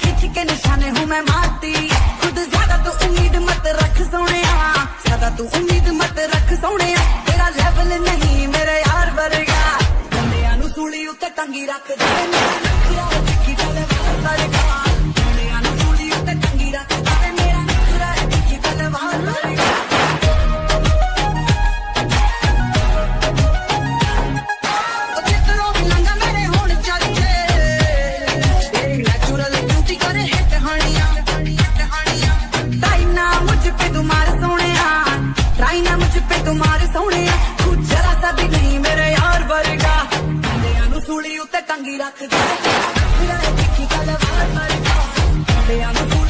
खिंच के निशाने हूँ मैं मारती खुद ज्यादा तू उम्मीद मत रख सोने ज्यादा तू उम्मीद मत रख सोने तेरा लेवल नहीं मेरे यार वर्गा बंदियां नू सूली उत्ते टंगी रख दे मेरा नखरा देखी तलवार वर्गा बंदियां नू सूली उत्ते टंगी रख दे मेरा नखरा देखी तलवार वर्गा तुम्हारे सोने तू जरा सा भी नहीं मेरे यार वर्गा बंदियां नू सूली उत्ते टंगी रख दे देखी तलवार वर्गा बंदियां नू